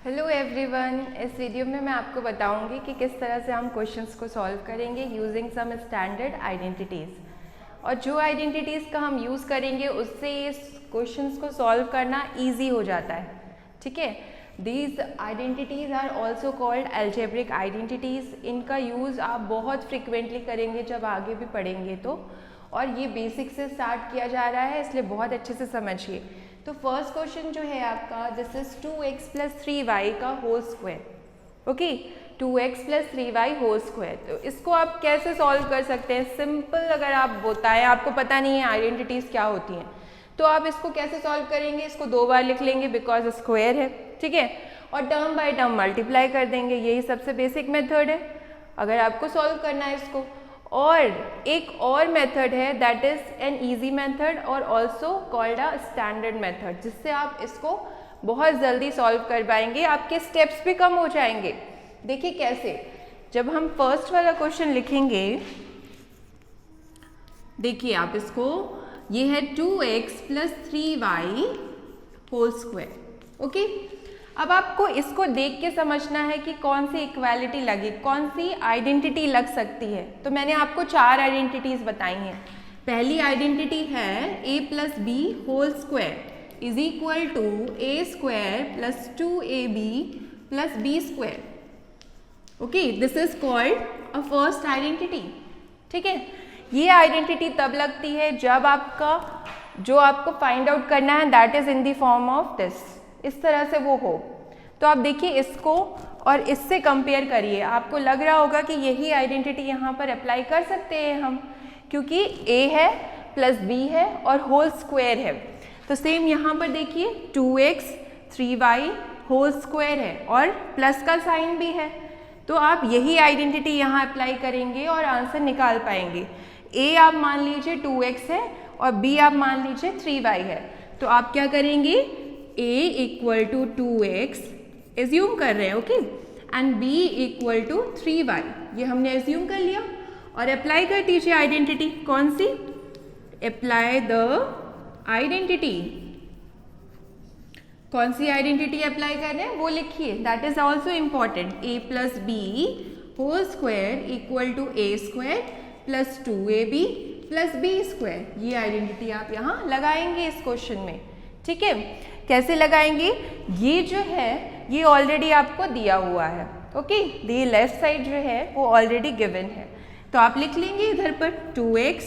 Hello everyone, इस video में मैं आपको बताऊंगी कि किस तरह से हम क्वेश्चंस को सॉल्व करेंगे यूजिंग सम स्टैंडर्ड आइडेंटिटीज़। और जो आइडेंटिटीज़ का हम यूज़ करेंगे उससे इस क्वेश्चंस को सॉल्व करना इजी हो जाता है। ठीक है, these identities are also called algebraic identities. इनका यूज़ आप बहुत फ्रिक्वेंटली करेंगे जब आगे भी पढ़ेंगे तो, और ये बेसिक से स्टार्ट किया जा रहा है, इसलिए बहुत अच्छे से समझिए। तो फर्स्ट क्वेश्चन जो है आपका, दिस इज 2x + 3y का whole square. Okay, 2x + 3y whole square. तो इसको आप कैसे सॉल्व कर सकते हैं? सिंपल, अगर आप बताएं आपको पता नहीं है आइडेंटिटीज़ क्या होती हैं, तो आप इसको कैसे सॉल्व करेंगे? इसको 2 बार लिख लेंगे बिकॉज स्क्वायर है, ठीक है, और टर्म बाय टर्म मल्टीप्लाई कर देंगे। यही सबसे बेसिक मेथड है अगर आपको सॉल्व करना है इसको। और एक और मेथड है, that is an easy method और also called a standard method, जिससे आप इसको बहुत जल्दी सॉल्व कर पाएंगे, आपके स्टेप्स भी कम हो जाएंगे। देखिए कैसे, जब हम फर्स्ट वाला क्वेश्चन लिखेंगे, देखिए आप इसको, ये है 2x + 3y whole square. Okay, अब आपको इसको देख के समझना है कि कौन सी इक्वालिटी लगी, कौन सी आइडेंटिटी लग सकती है। तो मैंने आपको 4 आइडेंटिटीज बताई हैं। पहली आइडेंटिटी है a + b whole square is equal to a² + 2ab + b²। Okay, this is called a first identity. ठीक है, ये आइडेंटिटी तब लगती है जब आपका जो आपको फाइंड आउट करना है that is in the form of this, इस तरह से वो हो। तो आप देखिए इसको और इससे कंपेयर करिए, आपको लग रहा होगा कि यही आइडेंटिटी यहाँ पर अप्लाई कर सकते हैं हम, क्योंकि a है + b है और होल स्क्वायर है। तो सेम यहाँ पर देखिए 2x 3y होल स्क्वायर है और प्लस का साइन भी है, तो आप यही आइडेंटिटी यहाँ अप्लाई करेंगे और आंसर निकाल पाएंगे। a आप मान लीजिए 2x है और b आप मान लीजिए 3y है, तो आप क्या करेंगे, a = 2x एज्यूम कर रहे हैं, ओके, एंड b = 3y, ये हमने एज्यूम कर लिया और अप्लाई कर दीजिए आइडेंटिटी। कौन सी? Apply the identity. कौन सी आइडेंटिटी अप्लाई कर रहे हैं वो लिखिए, that is also important. a + b whole square = a² + 2ab + b²। ये आइडेंटिटी आप यहाँ लगाएंगे इस क्वेश्चन में। ठीक है, कैसे लगाएंगे? ये जो है ये ऑलरेडी आपको दिया हुआ है, ओके, ये लेफ्ट साइड जो है वो ऑलरेडी गिवन है, तो आप लिख लेंगे इधर पर 2x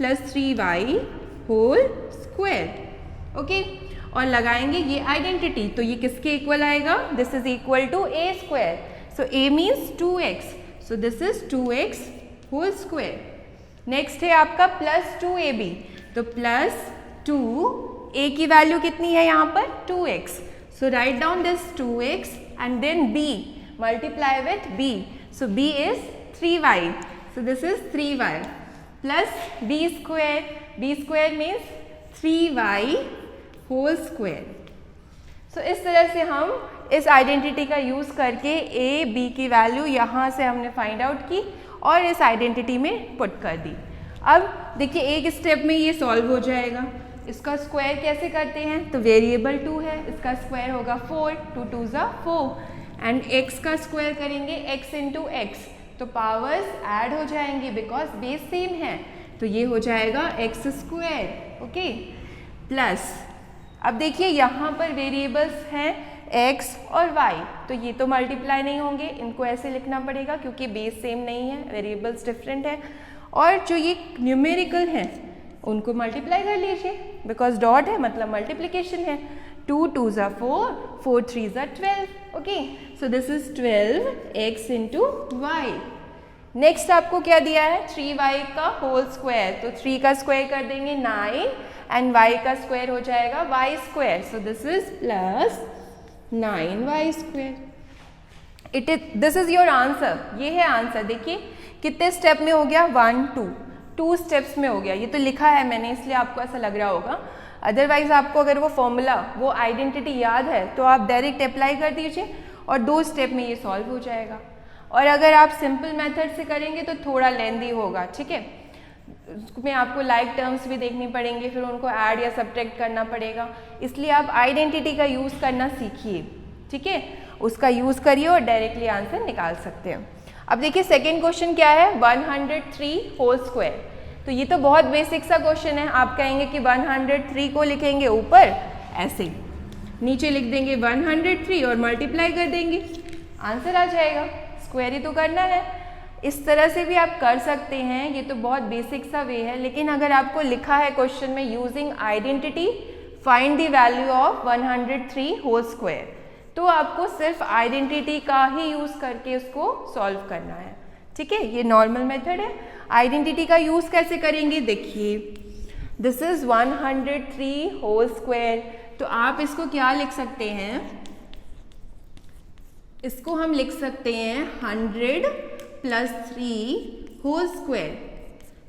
+ 3y whole square. Okay, और लगाएंगे ये आइडेंटिटी, तो ये किसके इक्वल आएगा? This is equal to a²। So a means 2x, so this is 2x whole square. Next है आपका +2ab, तो +2, a की वैल्यू कितनी है यहाँ पर? 2x, so write down this 2x and then b, multiply with b, so b is 3y, so this is 3y + b² means 3y whole square. So इस तरह से हम इस आइडेंटिटी का यूज़ करके a b की वैल्यू यहाँ से हमने फाइंड आउट की और इस आइडेंटिटी में पुट कर दी। अब देखिए एक स्टेप में ये सॉल्व हो जाएगा। इसका स्क्वायर कैसे करते हैं? तो वेरिएबल 2 है, इसका स्क्वायर होगा 4, 2 2 ज़ा 4, एंड x का स्क्वायर करेंगे x × x, तो पावर्स ऐड हो जाएंगे बिकॉज बेस सेम है, तो ये हो जाएगा x²। ओके, प्लस अब देखिए यहाँ पर वेरिएबल्स हैं x और y, तो ये तो मल्टीप्लाई नहीं होंगे, इनको ऐसे लिखना पड़ेगा क्योंकि बेस सेम नहीं है, वेरिएबल्स डिफरेंट है। और जो ये न्यूमेरिकल हैं उनको मल्टीप्लाई कर लीजिए बिकॉज डॉट है मतलब मल्टीप्लिकेशन है। 2 2 ज़ा 4, 4 3 ज़ा 12। Okay, so this is 12x × y। Next आपको क्या दिया है? 3y का होल स्क्वायर, तो 3 का स्क्वायर कर देंगे 9 एंड y का स्क्वायर हो जाएगा y², so this is +9y²। This is your answer, ये है आंसर। देखिए कितने स्टेप में हो गया? 1 2 स्टेप्स में हो गया। ये तो लिखा है मैंने इसलिए आपको ऐसा लग रहा होगा, अदरवाइज आपको अगर वो फॉर्मूला वो आइडेंटिटी याद है तो आप डायरेक्ट अप्लाई कर दीजिए और 2 स्टेप में ये सॉल्व हो जाएगा। और अगर आप सिंपल मेथड से करेंगे तो थोड़ा लेंदी होगा, ठीक है, उसमें आपको लाइक टर्म्स भी देखनी पड़ेंगे, फिर उनको ऐड या सब्ट्रैक्ट करना पड़ेगा, इसलिए आप आइडेंटिटी का यूज़ करना सीखिए। ठीक है, उसका यूज़ करिए और डायरेक्टली आंसर निकाल सकते हैं। अब देखिए सेकेंड क्वेश्चन क्या है, 103 होल स्क्वायर। तो ये तो बहुत बेसिक सा क्वेश्चन है। आप कहेंगे कि 103 को लिखेंगे ऊपर ऐसे, नीचे लिख देंगे 103 और मल्टीप्लाई कर देंगे, आंसर आ जाएगा। स्क्वायर ही तो करना है। इस तरह से भी आप कर सकते हैं, ये तो बहुत बेसिक सा वे है। लेकिन अगर आपको लिखा है क्वेश्चन में using identity find the value of 103 whole square, तो आपको सिर्फ आइडेंटिटी का ही यूज़ करके उसको सॉल्व करना है। ठीक है, ये नॉर्मल मेथड है। आइडेंटिटी का यूज़ कैसे करेंगे, देखिए दिस इज 103 होल स्क्वायर, तो आप इसको क्या लिख सकते हैं, इसको हम लिख सकते हैं 100 + 3 होल स्क्वायर।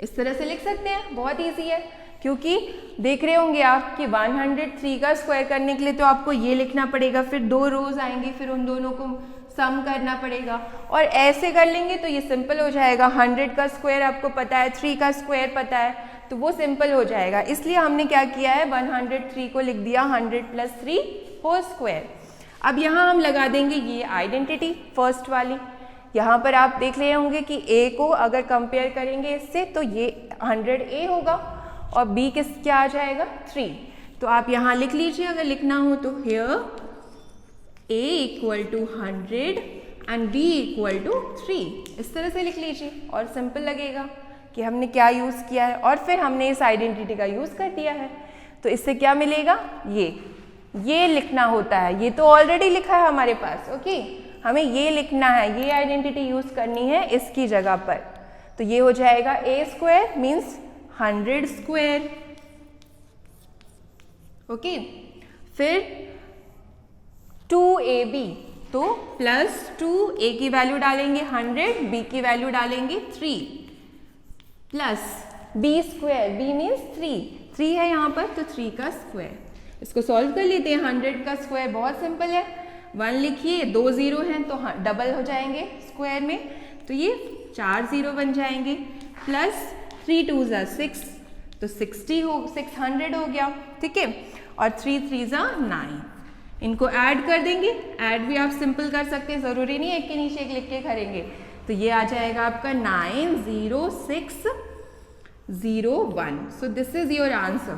इस तरह से लिख सकते हैं, बहुत ईजी है। क्योंकि देख रहे होंगे आप कि 103 का स्क्वायर करने के लिए तो आपको ये लिखना पड़ेगा, फिर 2 रोज आएंगे, फिर उन दोनों को सम करना पड़ेगा। और ऐसे कर लेंगे तो ये सिंपल हो जाएगा। 100 का स्क्वायर आपको पता है, 3 का स्क्वायर पता है, तो वो सिंपल हो जाएगा। इसलिए हमने क्या किया है, 103 को लिख दिया 100 + 3 होल स्क्वायर। अब यहाँ हम लगा देंगे ये आइडेंटिटी फर्स्ट वाली। यहाँ पर आप देख रहे होंगे कि ए को अगर कंपेयर करेंगे इससे तो ये 100A होगा और बी क्या आ जाएगा 3। तो आप यहाँ लिख लीजिए अगर लिखना हो तो, हियर A = 100 एंड B = 3। इस तरह से लिख लीजिए और सिंपल लगेगा कि हमने क्या यूज़ किया है और फिर हमने इस आइडेंटिटी का यूज़ कर दिया है। तो इससे क्या मिलेगा, ये लिखना होता है, ये तो ऑलरेडी लिखा है हमारे पास। ओके, हमें ये लिखना है, ये आइडेंटिटी यूज़ करनी है इसकी जगह पर। तो ये हो जाएगा A² मीन्स 100 स्क्वायर। ओके, फिर 2AB, तो +2A की वैल्यू डालेंगे 100, B की वैल्यू डालेंगे 3 प्लस B², B मीन्स 3 है यहाँ पर, तो 3 का स्क्वायर। इसको सॉल्व कर लेते हैं। 100 का स्क्वायर बहुत सिंपल है, 1 लिखिए, 2 0 हैं तो डबल हो जाएंगे स्क्वायर में, तो ये 4 0 बन जाएंगे, प्लस 3 2 = 6, तो 600 हो गया। ठीक है, और 3 3 = 9। इनको ऐड कर देंगे, ऐड भी आप सिंपल कर सकते हैं, ज़रूरी नहीं एक के नीचे एक लिख के करेंगे। तो ये आ जाएगा आपका 90601। सो दिस इज योर आंसर।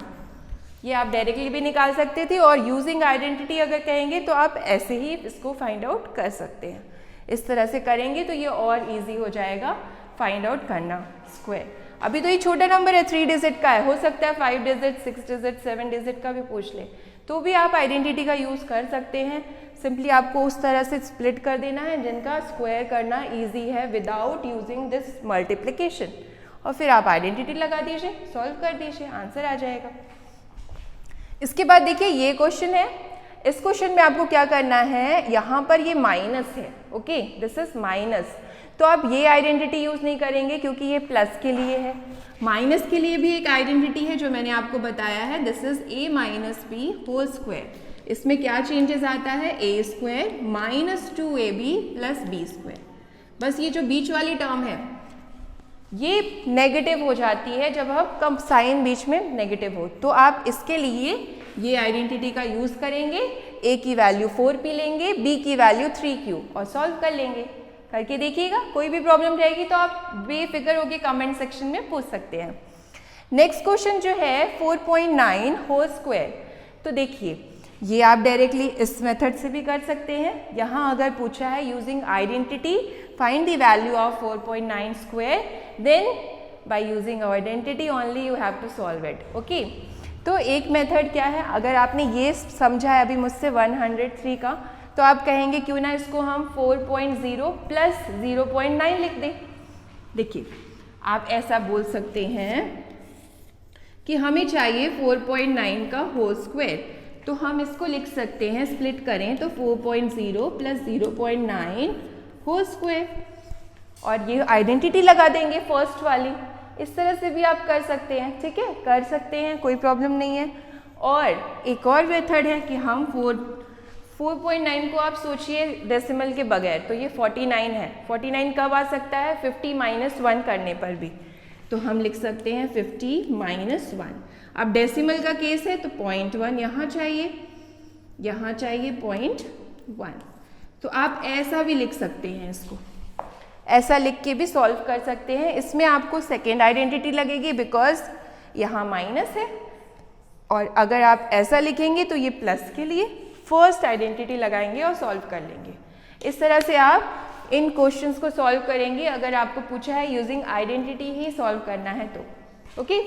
ये आप डायरेक्टली भी निकाल सकते थे और यूजिंग आइडेंटिटी अगर कहेंगे तो आप ऐसे ही इसको फाइंड आउट कर सकते हैं। इस तरह से करेंगे तो ये और इजी हो जाएगा फाइंड आउट करना स्क्वायर। अभी तो ये छोटा नंबर है, 3 डिजिट का है, हो सकता है 5 डिजिट, 6 डिजिट, 7 डिजिट का भी पूछ ले, तो भी आप आइडेंटिटी का यूज़ कर सकते हैं। सिंपली आपको उस तरह से स्प्लिट कर देना है जिनका स्क्वायर करना इजी है विदाउट यूजिंग दिस मल्टीप्लिकेशन, और फिर आप आइडेंटिटी लगा दीजिए, सॉल्व कर दीजिए, आंसर आ जाएगा। इसके बाद देखिए ये क्वेश्चन है। इस क्वेश्चन में आपको क्या करना है, यहाँ पर ये माइनस है। ओके, दिस इज माइनस, तो आप ये आइडेंटिटी यूज़ नहीं करेंगे क्योंकि ये प्लस के लिए है। माइनस के लिए भी एक आइडेंटिटी है जो मैंने आपको बताया है, this is A - B whole square. इसमें क्या चेंजेस आता है, A² - 2AB + B²। बस ये जो बीच वाली टर्म है ये नेगेटिव हो जाती है जब हम कम साइन बीच में नेगेटिव हो, तो आप इसके लिए ये आइडेंटिटी का यूज़ करेंगे। A की वैल्यू 4P लेंगे, B की वैल्यू 3Q और सॉल्व कर लेंगे। करके देखिएगा, कोई भी प्रॉब्लम रहेगी तो आप बेफिक्र होकर कमेंट सेक्शन में पूछ सकते हैं। नेक्स्ट क्वेश्चन जो है 4.9 होल स्क्वायर, तो देखिए ये आप डायरेक्टली इस मेथड से भी कर सकते हैं। यहाँ अगर पूछा है using identity find the value of 4.9 square, then by using identity only you have to solve it. Okay, तो एक मेथड क्या है, अगर आपने ये समझा है अभी मुझसे 103 का, तो आप कहेंगे क्यों ना इसको हम 4.0 + 0.9 लिख दें। देखिए आप ऐसा बोल सकते हैं कि हमें चाहिए 4.9 का होल स्क्वायर, तो हम इसको लिख सकते हैं, स्प्लिट करें तो 4.0 + 0.9 होल स्क्वायर, और ये आइडेंटिटी लगा देंगे फर्स्ट वाली। इस तरह से भी आप कर सकते हैं। ठीक है, कर सकते हैं, कोई प्रॉब्लम नहीं है। और एक और मेथड है कि हम 4.9 को आप सोचिए डेसिमल के बगैर, तो ये 49 है। 49 कब आ सकता है, 50 - 1 करने पर भी, तो हम लिख सकते हैं 50 - 1। अब डेसिमल का केस है तो 0.1 यहाँ चाहिए 0.1, तो आप ऐसा भी लिख सकते हैं, इसको ऐसा लिख के भी सॉल्व कर सकते हैं। इसमें आपको सेकेंड आइडेंटिटी लगेगी बिकॉज यहाँ माइनस है, और अगर आप ऐसा लिखेंगे तो ये प्लस के लिए फर्स्ट आइडेंटिटी लगाएंगे और सॉल्व कर लेंगे। इस तरह से आप इन क्वेश्चंस को सॉल्व करेंगे अगर आपको पूछा है यूजिंग आइडेंटिटी ही सॉल्व करना है तो। ओके।